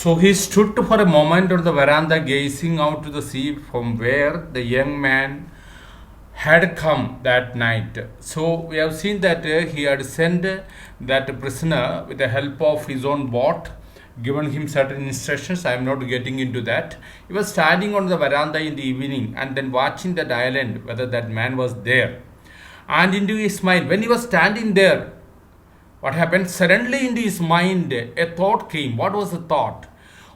So he stood for a moment on the veranda, gazing out to the sea from where the young man had come that night. So we have seen that he had sent that prisoner with the help of his own boat, given him certain instructions. I am not getting into that. He was standing on the veranda in the evening and then watching that island, whether that man was there. And into his mind, when he was standing there, what happened? Suddenly, into his mind, a thought came. What was the thought?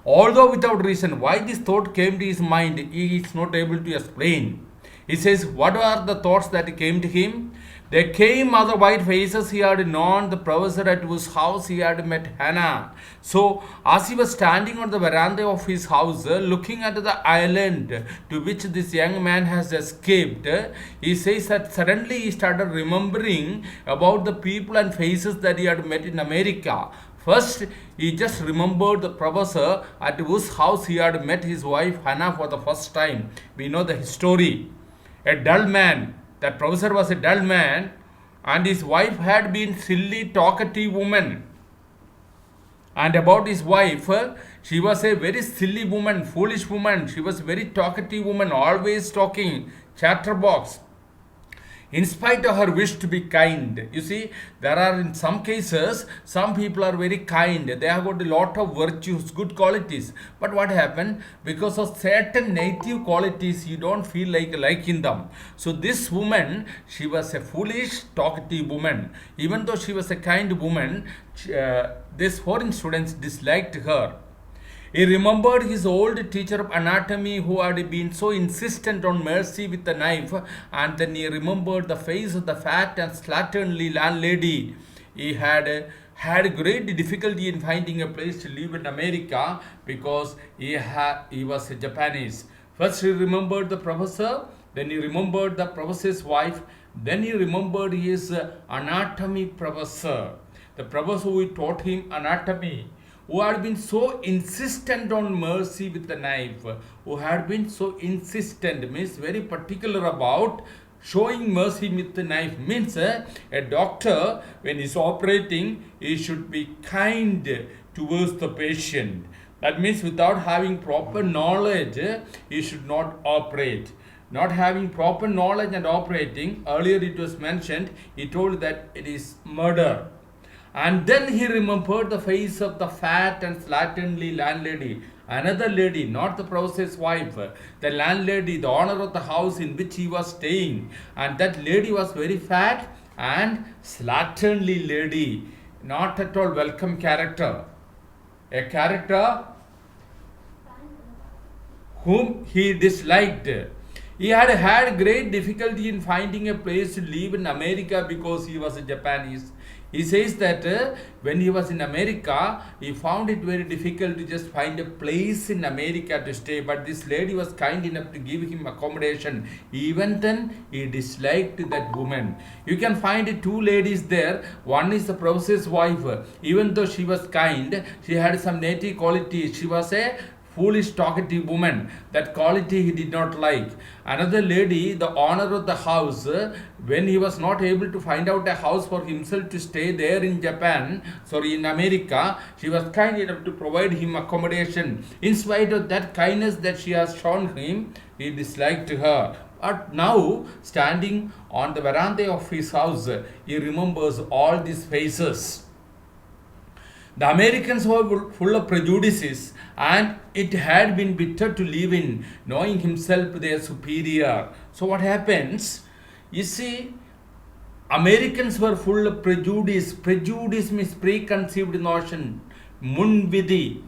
Although without reason, why this thought came to his mind, he is not able to explain. He says, what are the thoughts that came to him? There came other white faces he had known, the professor at whose house he had met Hannah. So, as he was standing on the veranda of his house, looking at the island to which this young man has escaped, he says that suddenly he started remembering about the people and faces that he had met in America. First, he just remembered the professor at whose house he had met his wife Hannah for the first time. We know the history. A dull man. That professor was a dull man, and his wife had been silly, talkative woman. And about his wife, she was a very silly woman, foolish woman. She was very talkative woman, always talking, chatterbox, in spite of her wish to be kind. You see, there are in some cases, some people are very kind. They have got a lot of virtues, good qualities. But what happened? Because of certain native qualities, you don't feel like liking them. So this woman, she was a foolish, talkative woman. Even though she was a kind woman, these foreign students disliked her. He remembered his old teacher of anatomy who had been so insistent on mercy with the knife, and then he remembered the face of the fat and slatternly landlady. He had great difficulty in finding a place to live in America because he was a Japanese. First he remembered the professor, then he remembered the professor's wife, then he remembered his anatomy professor, the professor who taught him anatomy, who had been so insistent on mercy with the knife, who had been so insistent, means very particular about showing mercy with the knife. Means a doctor, when he's operating, he should be kind towards the patient. That means without having proper knowledge, he should not operate. Not having proper knowledge and operating, earlier it was mentioned, he told that it is murder. And then he remembered the face of the fat and slatternly landlady. Another lady, not the professor's wife, the landlady, the owner of the house in which he was staying. And that lady was very fat and slatternly lady. Not at all welcome character. A character whom he disliked. He had great difficulty in finding a place to live in America because he was a Japanese. He says that when he was in America, he found it very difficult to just find a place in America to stay. But this lady was kind enough to give him accommodation. Even then, he disliked that woman. You can find two ladies there. One is the professor's wife. Even though she was kind, she had some native qualities. She was a foolish, talkative woman. That quality he did not like. Another lady, the owner of the house, when he was not able to find out a house for himself to stay there in in America, she was kind enough to provide him accommodation. In spite of that kindness that she has shown him, he disliked her. But now, standing on the veranda of his house, he remembers all these faces. The Americans were full of prejudices, and it had been bitter to live in, knowing himself their superior. So what happens? You see, Americans were full of prejudice. Prejudice means preconceived notion. Munvidi.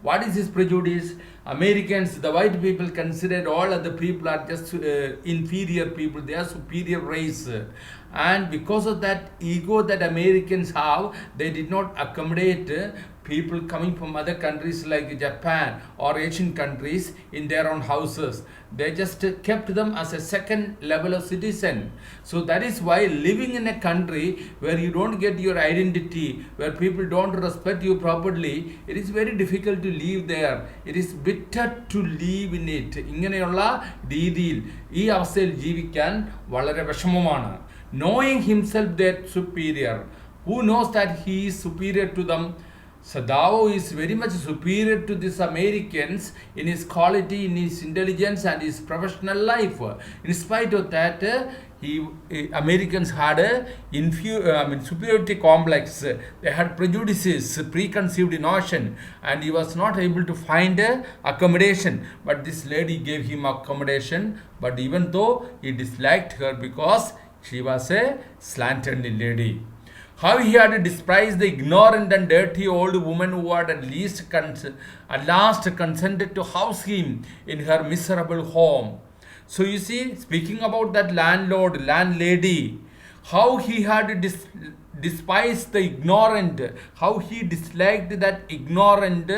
What is this prejudice? Americans, the white people, considered all other people are just inferior people. They are superior race. And because of that ego that Americans have, they did not accommodate people coming from other countries like Japan or Asian countries in their own houses. They just kept them as a second level of citizen. So that is why living in a country where you don't get your identity, where people don't respect you properly, it is very difficult to live there. It is bitter to live in it. ഇങ്ങനെയുള്ള രീതിയിൽ ഈ അവസ്ഥയിൽ ജീവിക്കാൻ വളരെ വിഷമമാണ്. Knowing himself that superior, who knows that he is superior to them, Sadao is very much superior to these Americans in his quality, in his intelligence, and his professional life. In spite of that, Americans had a superiority complex. They had prejudices, preconceived notion, and he was not able to find accommodation. But this lady gave him accommodation. But even though he disliked her because she was a slanted lady. How he had despised the ignorant and dirty old woman who had at last consented to house him in her miserable home. So you see, speaking about that landlady, how he had despised the ignorant, how he disliked that ignorant,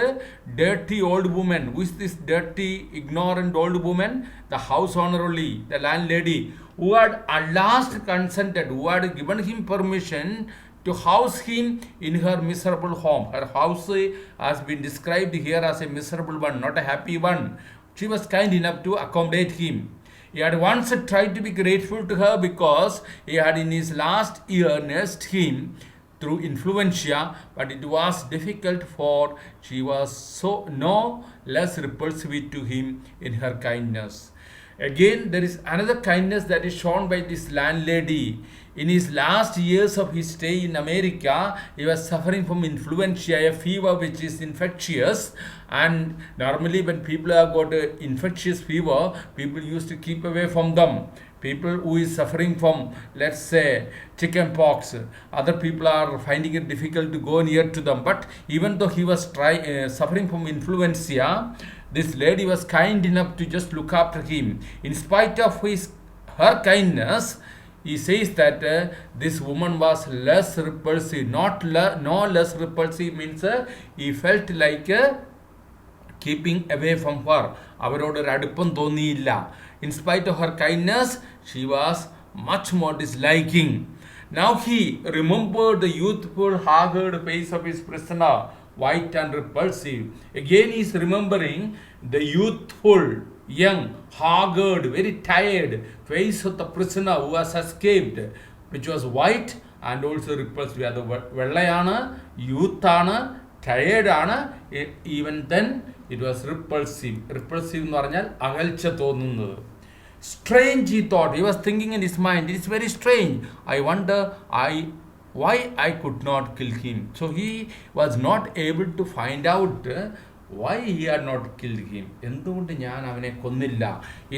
dirty old woman. Who is this dirty, ignorant old woman? The house owner only, the landlady, who had at last consented, who had given him permission to house him in her miserable home. Her house has been described here as a miserable one, not a happy one. She was kind enough to accommodate him. He had once tried to be grateful to her because he had in his last year nursed him through influenza, but it was difficult, for she was so no less repulsive to him in her kindness. Again, there is another kindness that is shown by this landlady. In his last years of his stay in America, he was suffering from influenza, a fever which is infectious. And normally, when people have got infectious fever, people used to keep away from them. People who is suffering from, let's say, chicken pox, other people are finding it difficult to go near to them. But even though he was suffering from influenza, this lady was kind enough to just look after him. In spite of her kindness, he says that this woman was less repulsive. No less repulsive means he felt like keeping away from her. അവരോടൊരു അടുപ്പം തോന്നിയില്ല. In spite of her kindness, she was much more disliking. Now he remembered the youthful, haggard face of his prisoner, white and repulsive. Again he is remembering the youthful, young, haggard, very tired face of the prisoner who has escaped, which was white and also repulsive. അത് വെള്ളയാണ്, യൂത്താണ്, tired ആണ്. Even then it was repulsive. Repulsive എന്ന് പറഞ്ഞാൽ അകൽച്ച തോന്നുന്നത്. Strange, he thought. He was thinking in his mind, it is very strange. I wonder why I could not kill him. So he was not able to find out why he had not killed him. എന്തുകൊണ്ട് ഞാൻ അവനെ കൊന്നില്ല?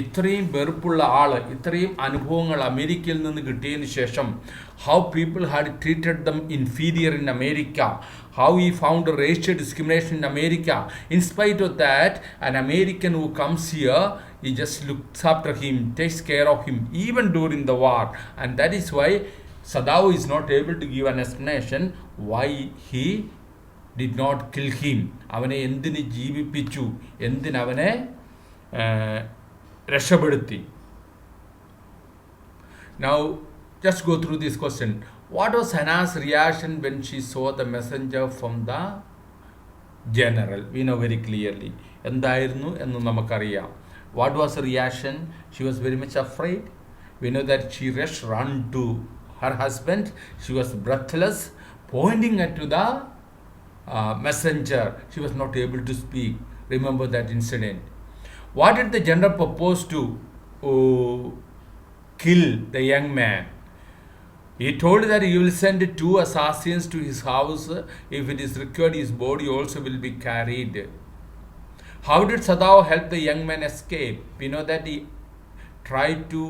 ഇത്രയും വെറുപ്പുള്ള ആള്, ഇത്രയും അനുഭവങ്ങൾ അമേരിക്കയിൽ നിന്ന് കിട്ടിയതിന് ശേഷം, how people had treated them inferior in America, how he found racial discrimination in America. In spite of that, an American who comes here, he just looks after him, takes care of him, even during the war. And that is why Sadao is not able to give an explanation why he did not kill him. അവനെ എന്തിന് ജീവിപ്പിച്ചു, എന്തിനവനെ രക്ഷപ്പെടുത്തി. Now, just go through this question. What was Hannah's reaction when she saw the messenger from the general? We know very clearly. എന്തായിരുന്നു എന്ന് നമുക്കറിയാം. What was her reaction? She was very much afraid. We know that she ran to her husband. She was breathless, pointing to the messenger. She was not able to speak. Remember that incident. What did the general propose to kill the young man? He told that he will send 2 assassins to his house. If it is required, his body also will be carried. How did Sadao help the young man escape? We know that he tried to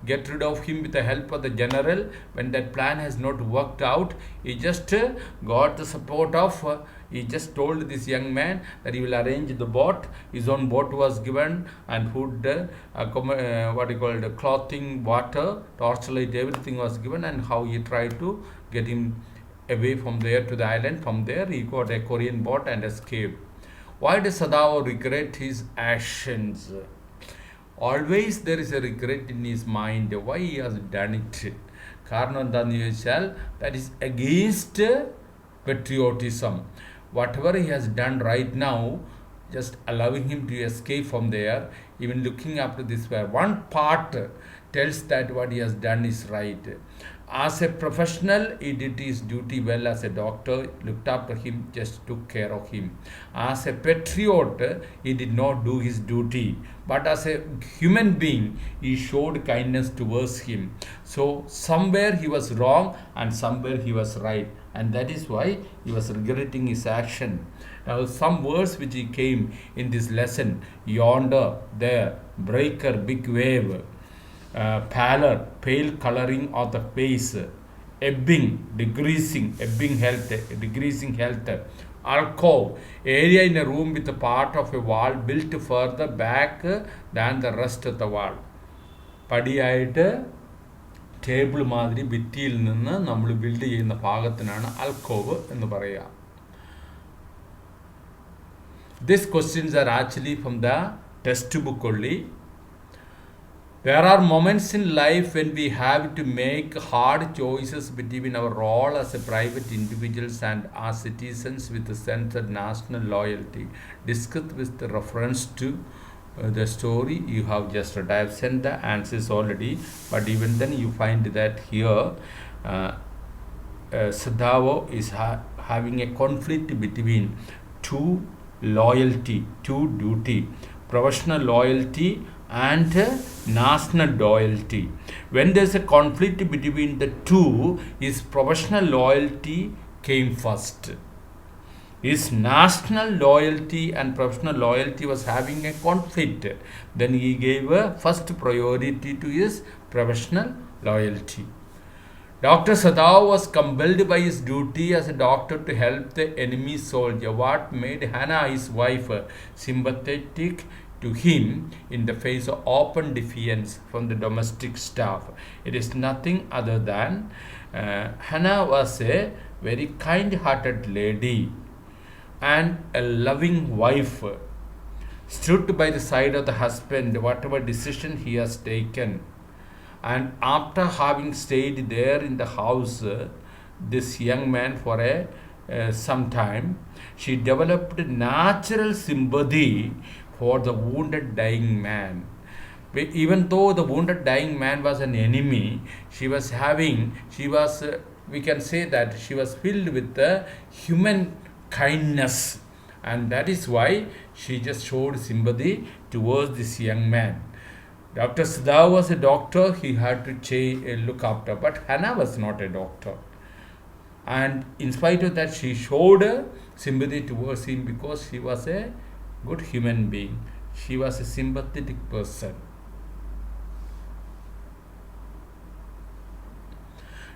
get rid of him with the help of the general. When that plan has not worked out, he just got the support of, he just told this young man that he will arrange the boat. His own boat was given, and food, clothing, water, torchlight, everything was given, and how he tried to get him away from there to the island. From there, he got a Korean boat and escaped. Why does Sadao regret his actions? Always there is a regret in his mind why he has done it. കാരണം എന്താണെന്ന് ചോദിച്ചാൽ, that is against patriotism. Whatever he has done right now, just allowing him to escape from there, even looking after this, where one part tells that what he has done is right. As a professional, he did his duty well as a doctor, looked after him, just took care of him. As a patriot, he did not do his duty. But as a human being, he showed kindness towards him. So, somewhere he was wrong and somewhere he was right. And that is why he was regretting his action. Now, some words which he came in this lesson: yonder, there, breaker, big wave, pallor, pale coloring of the face, ebbing health, decreasing health, alcove, area in a room with a part of a wall built further back than the rest of the wall. പടിയായിട്ട് table മാതിരി ഭിത്തിയിൽ നിന്ന് നമ്മൾ build ചെയ്യുന്ന ഭാഗത്തിനാണ് അൽക്കോവ് എന്ന് പറയുക. These questions are actually from the textbook only. There are moments in life when we have to make hard choices between our role as a private individuals and as citizens with a sense of national loyalty. Discussed with the reference to the story you have just read. I have sent the answers already, but even then you find that here Sadavo is having a conflict between two loyalty, two duty, professional loyalty and national loyalty. When there is a conflict between the two, his professional loyalty came first. His national loyalty and professional loyalty was having a conflict. Then he gave a first priority to his professional loyalty. Dr. Sadao was compelled by his duty as a doctor to help the enemy soldier. What made Hannah, his wife, sympathetic to him in the face of open defiance from the domestic staff? It is nothing other than Hannah was a very kind-hearted lady and a loving wife, stood by the side of the husband whatever decision he has taken. And after having stayed there in the house, this young man for some time, she developed natural sympathy for the wounded dying man. Even though the wounded dying man was an enemy, we can say that she was filled with the human kindness, and that is why she just showed sympathy towards this young man. Dr. Sadao was a doctor, he had to look after, but Hannah was not a doctor. And in spite of that, she showed sympathy towards him because she was a good human being. She was a sympathetic person.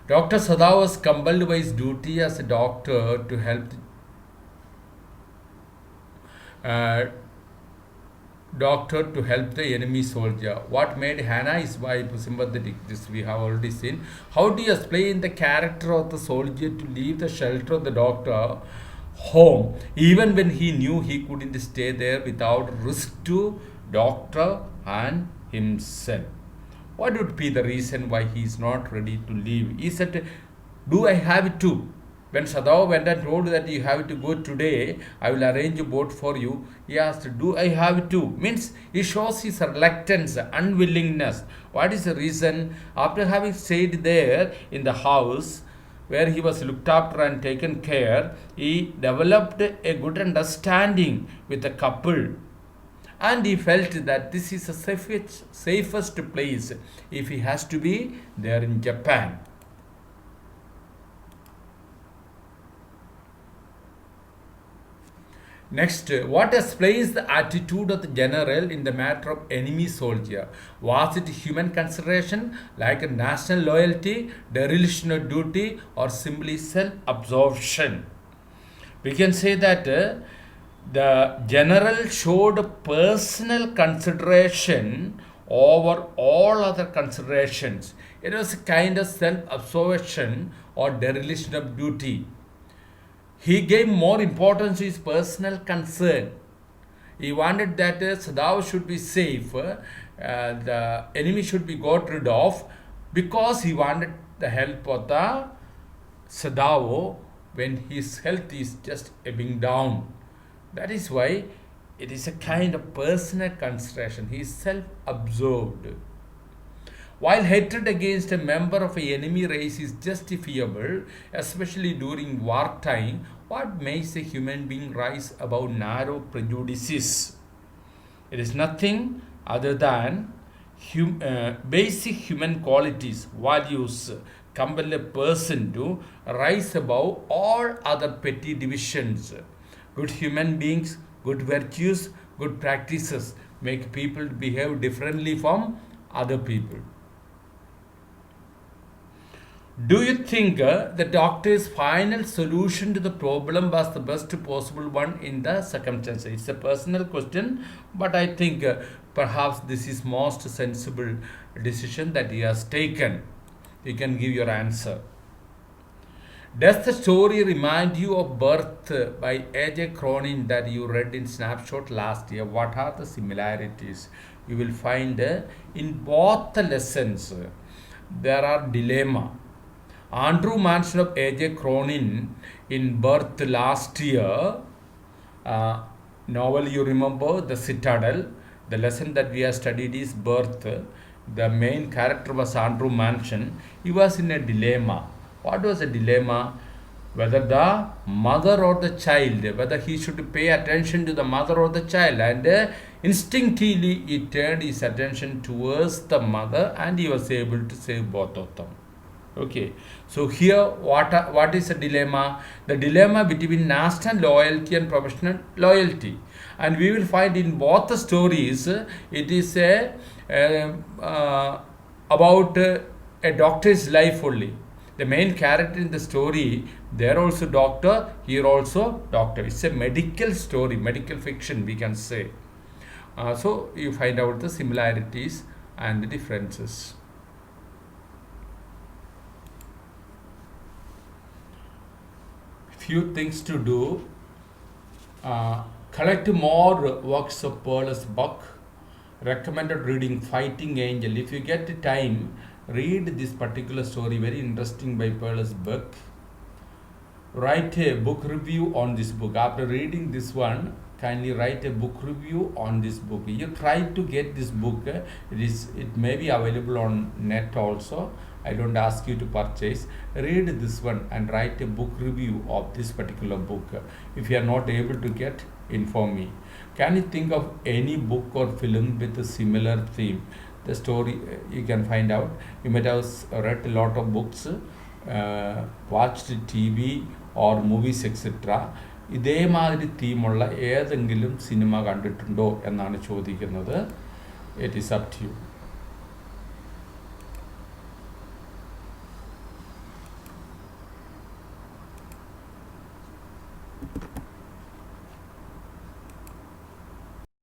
Dr. Sadao was compelled by his duty as a doctor to help the enemy soldier. What made Hannah, his wife, sympathetic? This we have already seen. How do you explain the character of the soldier to leave the shelter of the doctor home even when he knew he couldn't stay there without risk to doctor and himself? What would be the reason why he is not ready to leave? He said, do I have to? When Sadao went and told that you have to go today, I will arrange a boat for you. He asked, do I have to? Means he shows his reluctance, unwillingness. What is the reason? After having stayed there in the house where he was looked after and taken care, he developed a good understanding with the couple. And he felt that this is the safest place if he has to be there in Japan. Next, what explains the attitude of the general in the matter of enemy soldier? Was it human consideration, like a national loyalty, dereliction of duty, or simply self-absorption? We can say that the general showed personal consideration over all other considerations. It was a kind of self-absorption or dereliction of duty. He gave more importance to his personal concern. He wanted that Sadao should be safe, the enemy should be got rid of, because he wanted the help of the Sadao when his health is just ebbing down. That is why it is a kind of personal consideration. He is self-absorbed. While hatred against a member of an enemy race is justifiable, especially during wartime, what makes a human being rise above narrow prejudices? It is nothing other than basic human qualities, values, compel a person to rise above all other petty divisions. Good human beings, good virtues, good practices make people behave differently from other people. Do you think the doctor's final solution to the problem was the best possible one in the circumstances? It's a personal question, but I think perhaps this is most sensible decision that he has taken. You can give your answer. Does the story remind you of Birth by A.J. Cronin that you read in Snapshot last year? What are the similarities? You will find in both the lessons there are dilemma. Andrew Manson of A.J. Cronin in Birth last year, novel you remember, The Citadel. The lesson that we have studied is Birth. The main character was Andrew Manson. He was in a dilemma. What was the dilemma? Whether the mother or the child, whether he should pay attention to the mother or the child. And instinctively he turned his attention towards the mother and he was able to save both of them. Okay, so here what is the dilemma? The dilemma between national loyalty and professional loyalty, and we will find in both the stories it is about a doctor's life only. The main character in the story, there also doctor, here also doctor. It's a medical story, medical fiction we can say. So you find out the similarities and the differences. Few things to do. Collect more works of Perles Buck. Recommended reading Fighting Angel. If you get time, read this particular story, very interesting, by Perles Buck. Write a book review on this book. After reading this one, kindly write a book review on this book. You try to get this book. It may be available on net also. I don't ask you to purchase. Read this one and write a book review of this particular book. If you are not able to get, inform me. Can you think of any book or film with a similar theme? The story you can find out. You might have read a lot of books, watched TV or movies, etc. ഇതേമാതിരി തീമുള്ള ഏതെങ്കിലും cinema കണ്ടിട്ടുണ്ടോ എന്നാണ് ചോദിക്കുന്നത്. It is up to you.